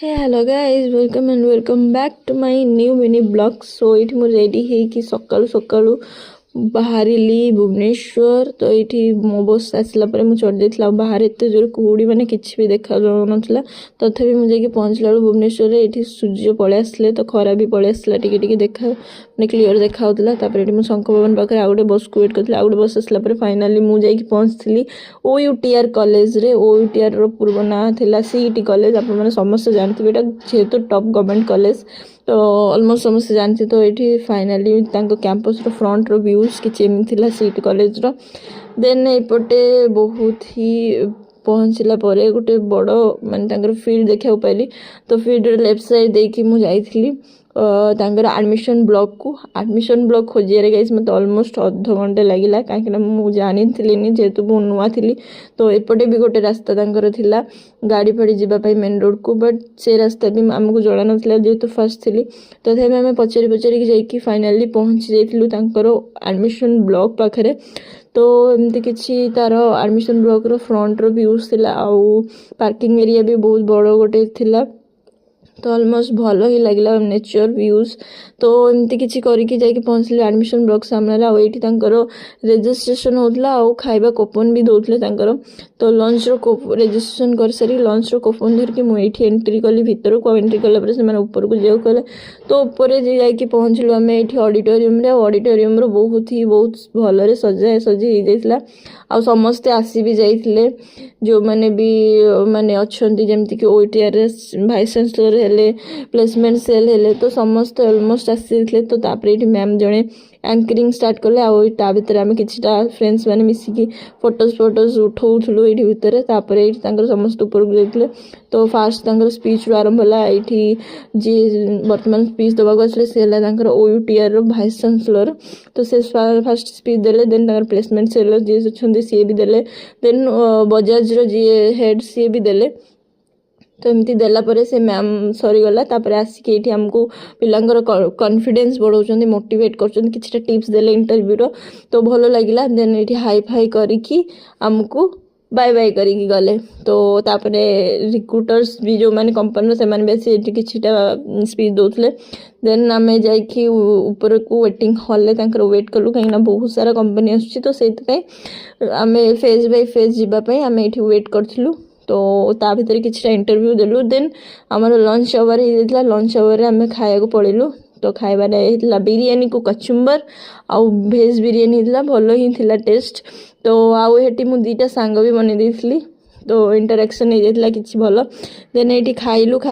Hey, hello guys, welcome and welcome back to my new mini blog. So it ମୁଁ ready ହେଇକି ସକାଳୁ ବାହାରିଲି ଭୁବନେଶ୍ୱର। ତ ଏଇଠି ମୋ ବସ୍ ଆସିଲା ପରେ ମୁଁ ଚଢ଼ି ଯାଇଥିଲି। ଆଉ ବାହାରେ ଏତେ ଜୋର କୁହୁଡ଼ି ମାନେ କିଛି ବି ଦେଖା ଯାଉନଥିଲା। ତଥାପି ମୁଁ ଯାଇକି ପହଞ୍ଚିଲା ବେଳକୁ ଭୁବନେଶ୍ୱରରେ ଏଇଠି ସୂର୍ଯ୍ୟ ପଳେଇ ଆସିଲେ, ତ ଖରା ବି ପଳେଇ ଆସିଲା, ଟିକେ ଦେଖା ମାନେ କ୍ଲିଅର ଦେଖା ହେଉଥିଲା। ତାପରେ ଏଠି ମୁଁ ଶଙ୍ଖ ଭବନ ପାଖରେ ଆଉ ଗୋଟେ ବସ୍କୁ ୱେଟ୍ କରିଥିଲି। ଆଉ ଗୋଟେ ବସ୍ ଆସିଲା ପରେ ଫାଇନାଲି ମୁଁ ଯାଇକି ପହଞ୍ଚିଥିଲି OUTR କଲେଜରେ। OUTRର ପୂର୍ବ ନାଁ ଥିଲା CET କଲେଜ। ଆପଣମାନେ ସମସ୍ତେ ଜାଣିଥିବେ, ଏଇଟା ଯେହେତୁ ଟପ୍ ଗଭର୍ଣ୍ଣମେଣ୍ଟ କଲେଜ, ତ ଅଲମୋଷ୍ଟ ସମସ୍ତେ ଜାଣିଥିବେ। ତ ଏଇଠି ଫାଇନାଲି ତାଙ୍କ କ୍ୟାମ୍ପସ୍ର ଫ୍ରଣ୍ଟର ଭ୍ୟୁଜ୍ କିଛି ଏମିତି ଥିଲା CET କଲେଜର। ଦେନ୍ ଏପଟେ ବହୁତ ହି ପହଞ୍ଚିଲା ପରେ ଗୋଟେ ବଡ଼ ମାନେ ତାଙ୍କର ଫିଲ୍ଡ ଦେଖିବାକୁ ପାଇଲି। ତ ଫିଲ୍ଡର ଲେଫ୍ଟ ସାଇଡ଼୍ ଦେଇକି ମୁଁ ଯାଇଥିଲି ତାଙ୍କର ଆଡ଼ମିସନ୍ ବ୍ଲକ୍କୁ। ଆଡ଼ମିସନ୍ ବ୍ଲକ୍ ଖୋଜିବାରେ ଗାଇସ୍ ମୋତେ ଅଲମୋଷ୍ଟ ଅଧଘଣ୍ଟେ ଲାଗିଲା, କାହିଁକିନା ମୁଁ ଜାଣିଥିଲିନି, ଯେହେତୁ ମୁଁ ନୂଆ ଥିଲି। ତ ଏପଟେ ବି ଗୋଟେ ରାସ୍ତା ତାଙ୍କର ଥିଲା ଗାଡ଼ି ଫାଡ଼ି ଯିବା ପାଇଁ ମେନ୍ ରୋଡ଼କୁ, ବଟ୍ ସେ ରାସ୍ତା ବି ଆମକୁ ଜଣା ନଥିଲା ଯେହେତୁ ଫାର୍ଷ୍ଟ ଥିଲି। ତଥାପି ଆମେ ପଚାରିକି ଯାଇକି ଫାଇନାଲି ପହଞ୍ଚି ଯାଇଥିଲୁ ତାଙ୍କର ଆଡ଼ମିସନ୍ ବ୍ଲକ୍ ପାଖରେ। ତ ଏମିତି କିଛି ତା'ର ଆଡ଼ମିସନ୍ ବ୍ଲକ୍ର ଫ୍ରଣ୍ଟର ଭ୍ୟୁଜ୍ ଥିଲା, ଆଉ ପାର୍କିଂ ଏରିଆ ବି ବହୁତ ବଡ଼ ଗୋଟେ ଥିଲା। ତ ଅଲମୋଷ୍ଟ ଭଲ ହିଁ ଲାଗିଲା ନେଚର ଭ୍ୟୁଜ୍। ତ ଏମିତି କିଛି କରିକି ଯାଇକି ପହଞ୍ଚିଲି ଆଡ଼ମିସନ୍ ବ୍ଲକ୍ ସାମ୍ନାରେ। ଆଉ ଏଇଠି ତାଙ୍କର ରେଜିଷ୍ଟ୍ରେସନ୍ ହେଉଥିଲା, ଆଉ ଖାଇବା କୁପନ୍ ବି ଦେଉଥିଲେ ତାଙ୍କର। ତ ଲଞ୍ଚର ରେଜିଷ୍ଟ୍ରେସନ୍ କରିସାରିକି ଲଞ୍ଚର କୁପନ୍ ଧରିକି ମୁଁ ଏଇଠି ଏଣ୍ଟ୍ରି କଲି ଭିତରକୁ। ଆଉ ଏଣ୍ଟ୍ରି କଲା ପରେ ସେମାନେ ଉପରକୁ ଯିବାକୁ କହିଲେ। ତ ଉପରେ ଯାଇକି ପହଞ୍ଚିଲୁ ଆମେ ଏଇଠି ଅଡ଼ିଟୋରିୟମ୍ରେ। ଆଉ ଅଡ଼ିଟୋରିୟମ୍ର ବହୁତ ଭଲରେ ସଜି ହେଇଯାଇଥିଲା। ଆଉ ସମସ୍ତେ ଆସି ବି ଯାଇଥିଲେ, ଯେଉଁମାନେ ବି ମାନେ ଅଛନ୍ତି, ଯେମିତିକି OUTRରେ ଭାଇସ୍ ଚାନ୍ସଲର୍ ହେଲେ, ପ୍ଲେସମେଣ୍ଟ ସେଲ୍ ହେଲେ, ତ ସମସ୍ତେ ଅଲମୋଷ୍ଟ ଆସିଯାଇଥିଲେ। ତ ତାପରେ ଏଇଠି ମ୍ୟାମ୍ ଜଣେ ଆଙ୍କରିଂ ଷ୍ଟାର୍ଟ କଲେ। ଆଉ ତା ଭିତରେ ଆମେ କିଛିଟା ଫ୍ରେଣ୍ଡସ୍ ମାନେ ମିଶିକି ଫଟୋଜ୍ ଉଠାଉଥିଲୁ ଏଇଠି ଭିତରେ। ତାପରେ ଏଇଠି ତାଙ୍କର ସମସ୍ତେ ଉପରକୁ ଯାଇଥିଲେ। ତ ଫାର୍ଷ୍ଟ ତାଙ୍କର ସ୍ପିଚ୍ରୁ ଆରମ୍ଭ ହେଲା। ଏଇଠି ଯିଏ ବର୍ତ୍ତମାନ ସ୍ପିଚ୍ ଦେବାକୁ ଆସିଲେ ସେ ହେଲା ତାଙ୍କର OUTRର ଭାଇସ୍ ଚାନ୍ସଲର୍। ତ ସେ ଫାର୍ଷ୍ଟ ସ୍ପିଚ୍ ଦେଲେ। ଦେନ୍ ତାଙ୍କର ପ୍ଲେସମେଣ୍ଟ ସେଲ୍ର ଯିଏ ଅଛନ୍ତି ସିଏ ବି ଦେଲେ। ଦେନ୍ ବଜାଜର ଯିଏ ହେଡ଼୍ ସିଏ ବି ଦେଲେ। ତ ଏମିତି ଦେଲା ପରେ ସେ ମ୍ୟାମ୍ ସରିଗଲା। ତାପରେ ଆସିକି ଏଇଠି ଆମକୁ ପିଲାଙ୍କର କନଫିଡେନ୍ସ ବଢ଼ାଉଛନ୍ତି, ମୋଟିଭେଟ୍ କରୁଛନ୍ତି, କିଛିଟା ଟିପ୍ସ ଦେଲେ ଇଣ୍ଟରଭ୍ୟୁର। ତ ଭଲ ଲାଗିଲା। ଦେନ୍ ଏଇଠି ହାଇ ଫାଇ କରିକି ଆମକୁ ବାଏ ବାଏ କରିକି ଗଲେ। ତ ତାପରେ ରିକ୍ରୁଟର୍ସ ବି ଯେଉଁମାନେ କମ୍ପାନୀର ସେମାନେ ବି ଆସି ଏଠି କିଛିଟା ସ୍ପିଚ୍ ଦେଉଥିଲେ। ଦେନ୍ ଆମେ ଯାଇକି ଉପରକୁ ୱେଟିଂ ହଲ୍ରେ ତାଙ୍କର ୱେଟ୍ କଲୁ, କାହିଁକିନା ବହୁତ ସାରା କମ୍ପାନୀ ଆସୁଛି। ତ ସେଇଥିପାଇଁ ଆମେ ଫେଜ୍ ବାଇ ଫେଜ୍ ଯିବା ପାଇଁ ଆମେ ଏଇଠି ୱେଟ୍ କରିଥିଲୁ। ତ ତା ଭିତରେ କିଛିଟା ଇଣ୍ଟରଭ୍ୟୁ ଦେଲୁ। ଦେନ୍ ଆମର ଲଞ୍ଚ ଆୱାର ହେଇଯାଇଥିଲା। ଲଞ୍ଚ ଆୱାରରେ ଆମେ ଖାଇବାକୁ ପଳେଇଲୁ। ତ ଖାଇବାରେ ହେଇଥିଲା ବିରିୟାନୀକୁ କଚୁମ୍ବର ଆଉ ଭେଜ୍ ବିରିୟାନୀ ହେଇଥିଲା, ଭଲ ହିଁ ଥିଲା ଟେଷ୍ଟ। ତ ଆଉ ଏଠି ମୁଁ 2ଟା ସାଙ୍ଗ ବି ବନେଇ ଦେଇଥିଲି, ତ ଇଣ୍ଟରାକ୍ସନ୍ ହେଇଯାଇଥିଲା କିଛି ଭଲ। ଦେନ୍ ଏଇଠି ଖାଇଲୁ।